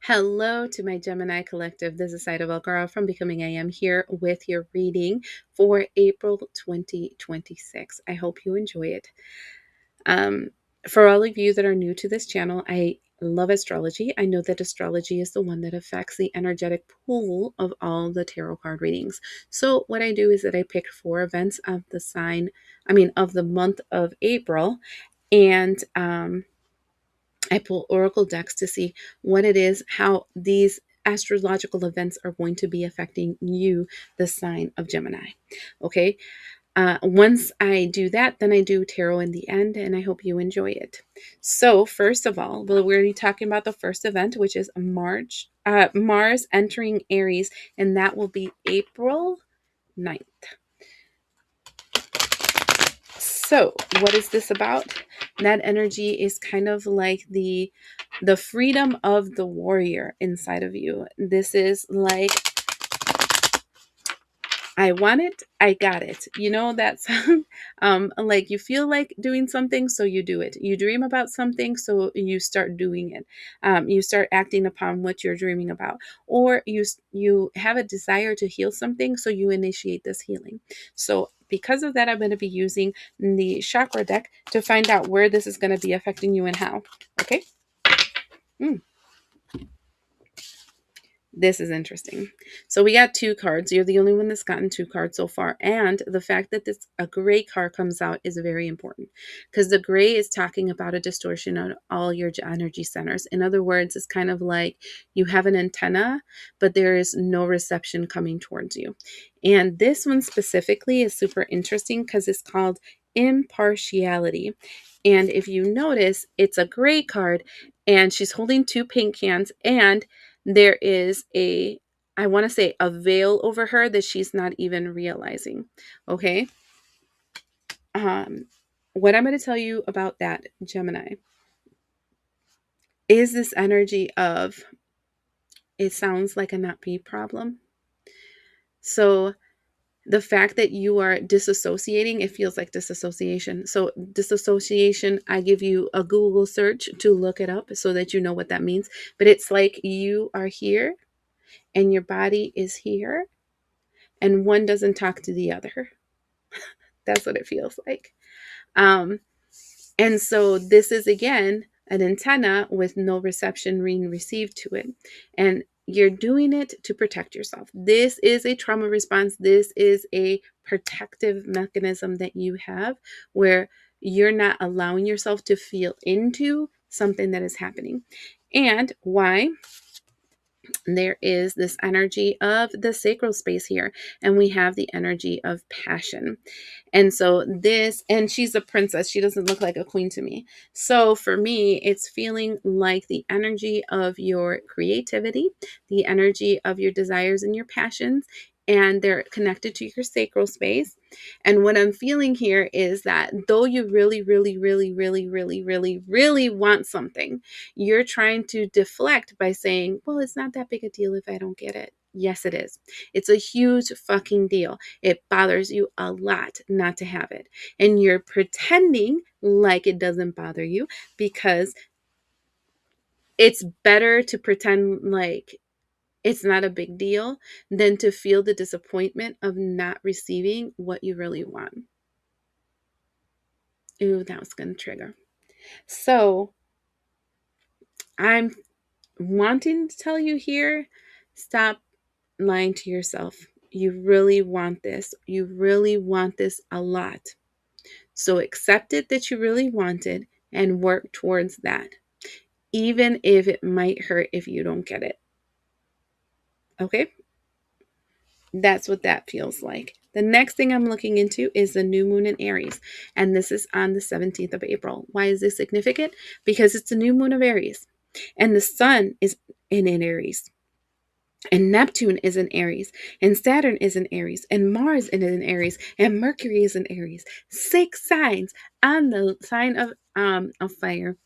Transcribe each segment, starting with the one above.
Hello to my Gemini collective. This is Zaida Velgara from Becoming I Am here with your reading for April 2026. I hope you enjoy it. Um, for all of you that are new to this channel, I love astrology. I know that astrology is the one that affects the energetic pool of all the tarot card readings. So what I do is that I pick 4 events of of the month of April, and I pull oracle decks to see what it is, how these astrological events are going to be affecting you, the sign of Gemini. Okay. Once I do that, then I do tarot in the end, and I hope you enjoy it. So, first of all, we're going to be talking about the first event, which is Mars entering Aries, and that will be April 9th. So, what is this about? That energy is kind of like the freedom of the warrior inside of you. This is like, I want it, I got it. You know that song? Like you feel like doing something, so you do it. You dream about something, so you start doing it. You start acting upon what you're dreaming about, or you have a desire to heal something, so you initiate this healing. So because of that, I'm going to be using the chakra deck to find out where this is going to be affecting you and how. Okay. Mm. This is interesting. So we got 2 cards. You're the only one that's gotten 2 cards so far. And the fact that a gray card comes out is very important because the gray is talking about a distortion on all your energy centers. In other words, it's kind of like you have an antenna, but there is no reception coming towards you. And this one specifically is super interesting because it's called impartiality. And if you notice, it's a gray card and she's holding 2 pink hands, and there is I want to say a veil over her that she's not even realizing. Okay. What I'm going to tell you about that, Gemini, is this energy of, it sounds like a not me problem. So the fact that you are disassociating, it feels like disassociation. So disassociation, I give you a Google search to look it up so that you know what that means. But it's like you are here and your body is here and one doesn't talk to the other. That's what it feels like. Um, and so this is again an antenna with no reception being received to it. And you're doing it to protect yourself. This is a trauma response. This is a protective mechanism that you have where you're not allowing yourself to feel into something that is happening. And why? There is this energy of the sacral space here, and we have the energy of passion. And so and she's a princess. She doesn't look like a queen to me. So for me, it's feeling like the energy of your creativity, the energy of your desires and your passions, and they're connected to your sacral space. And what I'm feeling here is that though you really, really, really, really, really, really, really want something, you're trying to deflect by saying, well, it's not that big a deal if I don't get it. Yes, it is. It's a huge fucking deal. It bothers you a lot not to have it. And you're pretending like it doesn't bother you because it's better to pretend like it's not a big deal than to feel the disappointment of not receiving what you really want. Ooh, that was going to trigger. So I'm wanting to tell you here, stop lying to yourself. You really want this. You really want this a lot. So accept it that you really want it and work towards that, even if it might hurt if you don't get it. Okay? That's what that feels like. The next thing I'm looking into is the new moon in Aries, and this is on the 17th of April. Why is this significant? Because it's the new moon of Aries, and the sun is in Aries. And Neptune is in Aries, and Saturn is in Aries, and Mars is in Aries, and Mercury is in Aries. 6 signs on the sign of fire.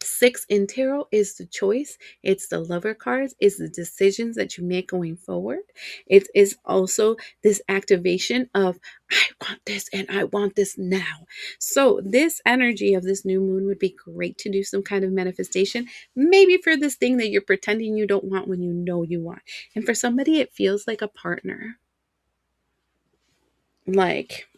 6 in tarot is the choice. It's the lover cards. It's the decisions that you make going forward. It is also this activation of, I want this and I want this now. So this energy of this new moon would be great to do some kind of manifestation, maybe for this thing that you're pretending you don't want when you know you want. And for somebody, it feels like a partner. Like,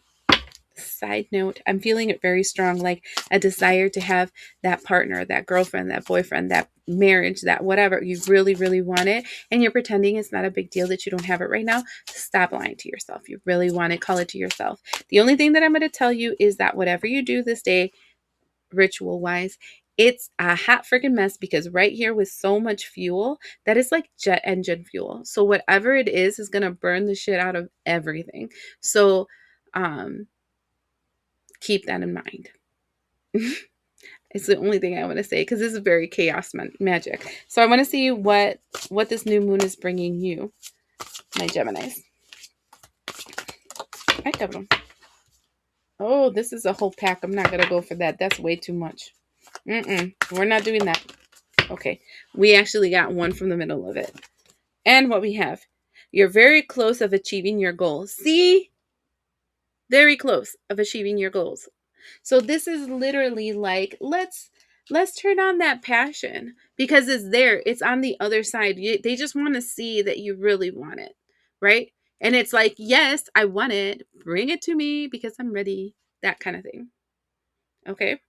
side note, I'm feeling it very strong, like a desire to have that partner, that girlfriend, that boyfriend, that marriage, that whatever. You really, really want it, and you're pretending it's not a big deal that you don't have it right now. Stop lying to yourself. You really want it, call it to yourself. The only thing that I'm going to tell you is that whatever you do this day, ritual wise, it's a hot freaking mess, because right here with so much fuel, that is like jet engine fuel. So whatever it is going to burn the shit out of everything. So, keep that in mind. It's the only thing I want to say, because this is very chaos magic. So I want to see what this new moon is bringing you, my Geminis. Ay, cabrón. Oh, this is a whole pack. I'm not going to go for that. That's way too much. We're not doing that. Okay. We actually got one from the middle of it. And what we have, you're very close of achieving your goals. See? Very close of achieving your goals. So this is literally like, let's turn on that passion, because it's there. It's on the other side. They just want to see that you really want it, right? And it's like, yes, I want it. Bring it to me because I'm ready. That kind of thing. Okay.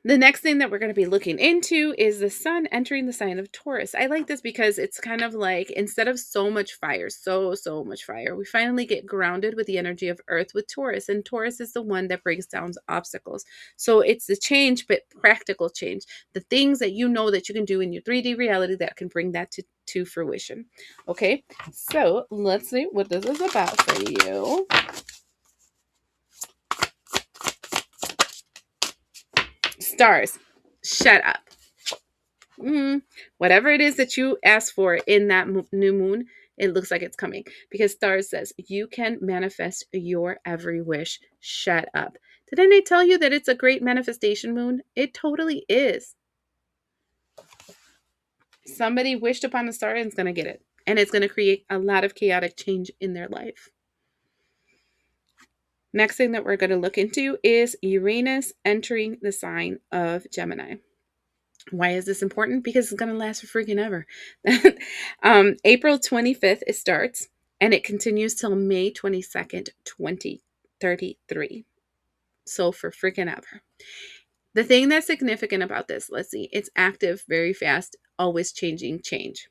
The next thing that we're going to be looking into is the sun entering the sign of Taurus. I like this because it's kind of like, instead of so much fire, so much fire, we finally get grounded with the energy of Earth with Taurus. And Taurus is the one that breaks down obstacles. So it's the change, but practical change. The things that you know that you can do in your 3D reality that can bring that to fruition. Okay, so let's see what this is about for you. Stars, shut up. Whatever it is that you ask for in that new moon, it looks like it's coming, because stars says you can manifest your every wish. Shut up. Didn't I tell you that it's a great manifestation moon? It totally is. Somebody wished upon a star and it's going to get it. And it's going to create a lot of chaotic change in their life. Next thing that we're going to look into is Uranus entering the sign of Gemini. Why is this important? Because it's going to last for freaking ever. April 25th, it starts, and it continues till May 22nd, 2033. So for freaking ever. The thing that's significant about this, let's see, it's active, very fast, always changing change.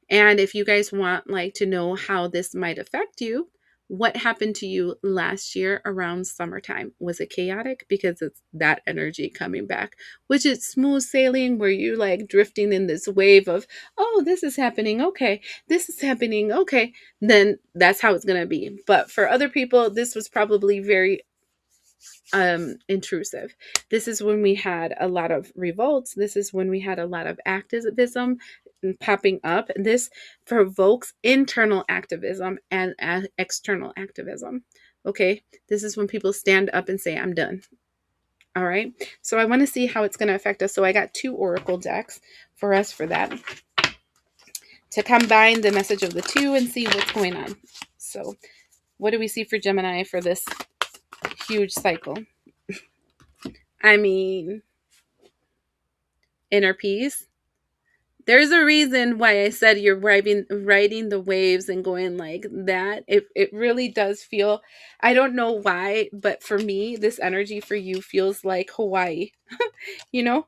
And if you guys want like to know how this might affect you, what happened to you last year around summertime? Was it chaotic? Because it's that energy coming back. Was it smooth sailing? Were you like drifting in this wave of, oh, this is happening, okay, this is happening, okay, then that's how it's going to be. But for other people, this was probably very intrusive. This is when we had a lot of revolts. This is when we had a lot of activism popping up. This provokes internal activism and external activism. Okay, this is when people stand up and say, I'm done. All right, so I want to see how it's going to affect us. So I got 2 oracle decks for us for that, to combine the message of the 2 and see what's going on. So what do we see for Gemini for this huge cycle? I mean, inner peace. There's a reason why I said you're riding the waves and going like that. It really does feel, I don't know why, but for me, this energy for you feels like Hawaii, you know,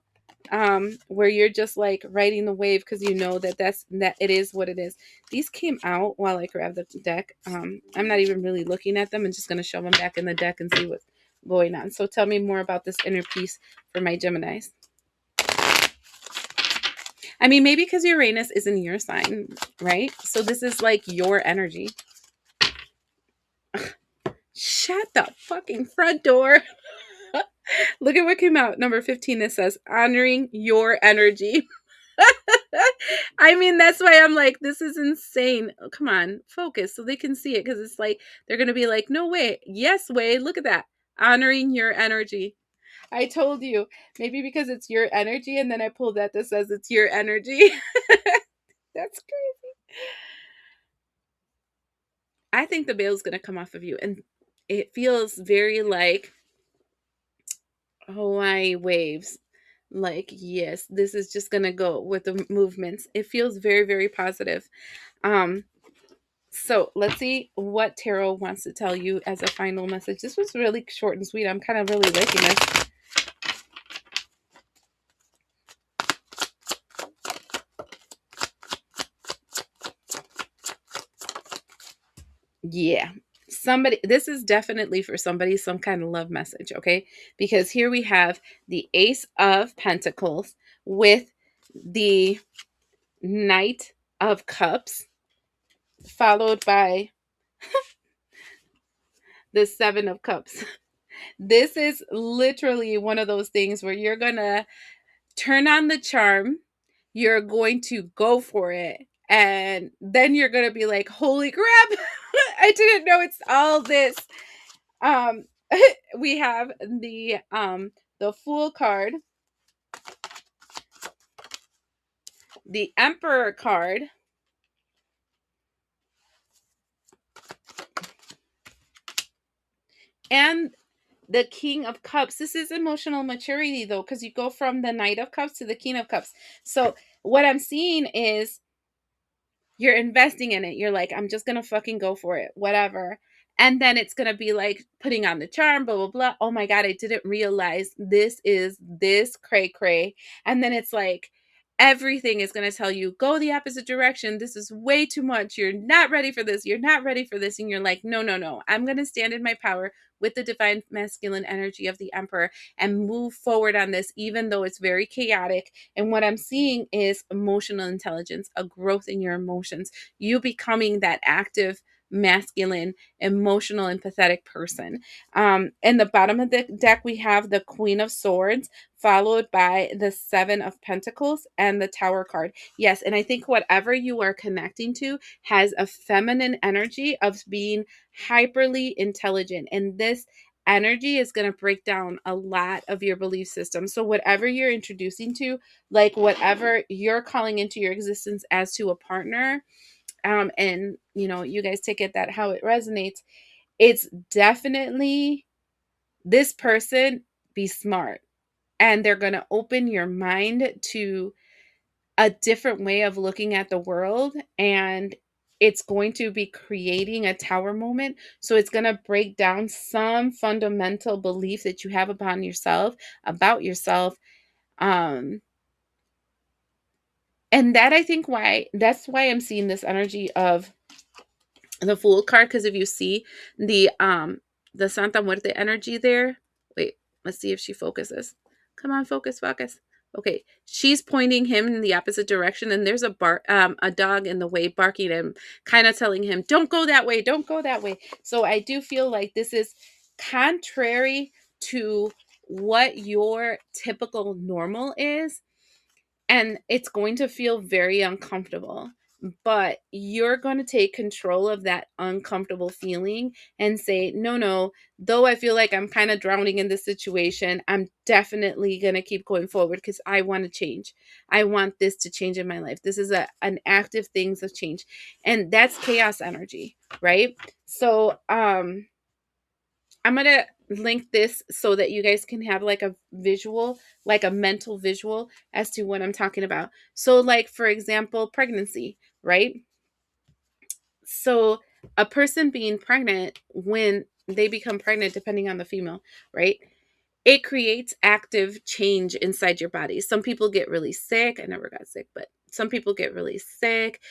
where you're just like riding the wave because you know that that it is what it is. These came out while I grabbed the deck. I'm not even really looking at them. I'm just going to shove them back in the deck and see what's going on. So tell me more about this inner peace for my Geminis. I mean, maybe because Uranus is in your sign, right? So this is like your energy. Shut the fucking front door. Look at what came out. Number 15, it says, honoring your energy. I mean, that's why I'm like, this is insane. Oh, come on, focus so they can see it, because it's like, they're going to be like, no way. Yes way. Look at that. Honoring your energy. I told you. Maybe because it's your energy, and then I pulled that says it's your energy. That's crazy. I think the veil's gonna come off of you, and it feels very like Hawaii waves. Like, yes, this is just gonna go with the movements. It feels very, very positive. Um, so let's see what tarot wants to tell you as a final message. This was really short and sweet. I'm kind of really liking this. Yeah. Somebody, this is definitely for somebody, some kind of love message, okay? Because here we have the Ace of Pentacles with the Knight of Cups, followed by the Seven of Cups. This is literally one of those things where you're going to turn on the charm, you're going to go for it, and then you're going to be like, holy crap, I didn't know it's all this. Um, we have the Fool card, the Emperor card, and the King of Cups. This is emotional maturity though, because you go from the Knight of Cups to the King of Cups. So what I'm seeing is you're investing in it. You're like, I'm just gonna fucking go for it, whatever. And then it's gonna be like putting on the charm, blah blah blah. Oh my god, I didn't realize this is this cray cray. And then it's like everything is gonna tell you, go the opposite direction. This is way too much. You're not ready for this. You're not ready for this. And you're like, no, no, no. I'm gonna stand in my power with the divine masculine energy of the Emperor and move forward on this, even though it's very chaotic. And what I'm seeing is emotional intelligence, a growth in your emotions, you becoming that active, masculine, emotional, empathetic person. In the bottom of the deck, we have the Queen of Swords, followed by the Seven of Pentacles and the Tower card. Yes, and I think whatever you are connecting to has a feminine energy of being hyperly intelligent. And this energy is going to break down a lot of your belief system. So whatever you're introducing to, like whatever you're calling into your existence as to a partner, and you know, you guys take it that how it resonates, it's definitely this person be smart, and they're going to open your mind to a different way of looking at the world, and it's going to be creating a tower moment. So it's going to break down some fundamental belief that you have upon yourself, about yourself. um and that, I think, why that's why I'm seeing this energy of the Fool card, because if you see the Santa Muerte energy there, wait, let's see if she focuses. Come on, focus. Okay, she's pointing him in the opposite direction, and there's a dog in the way barking and kind of telling him, don't go that way, don't go that way. So I do feel like this is contrary to what your typical normal is, and it's going to feel very uncomfortable, but you're going to take control of that uncomfortable feeling and say, no, no, though I feel like I'm kind of drowning in this situation, I'm definitely going to keep going forward because I want to change. I want this to change in my life. This is an active things of change, and that's chaos energy, right? So I'm going to link this so that you guys can have like a visual, like a mental visual as to what I'm talking about. So, like, for example, pregnancy, right? So, a person being pregnant, when they become pregnant, depending on the female, right? It creates active change inside your body. Some people get really sick. I never got sick, but some people get really sick.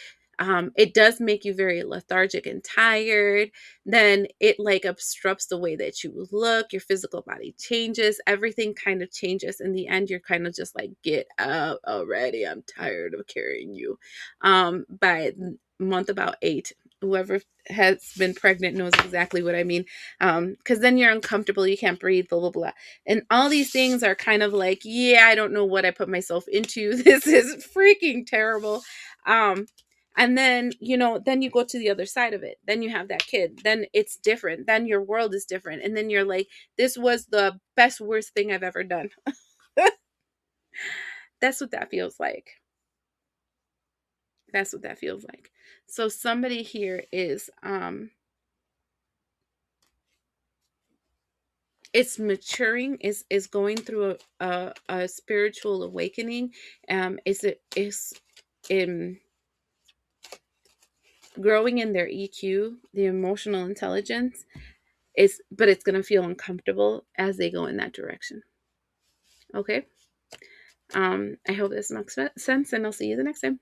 It does make you very lethargic and tired. Then it like obstructs the way that you look. Your physical body changes. Everything kind of changes. In the end, you're kind of just like, get out already. I'm tired of carrying you. By month about 8, whoever has been pregnant knows exactly what I mean. Because then you're uncomfortable. You can't breathe, blah, blah, blah. And all these things are kind of like, yeah, I don't know what I put myself into. This is freaking terrible. And then, then you go to the other side of it. Then you have that kid. Then it's different. Then your world is different. And then you're like, this was the best, worst thing I've ever done. That's what that feels like. That's what that feels like. So somebody here is maturing, is going through a spiritual awakening. Is in growing in their EQ, the emotional intelligence, but it's going to feel uncomfortable as they go in that direction. Okay. I hope this makes sense, and I'll see you the next time.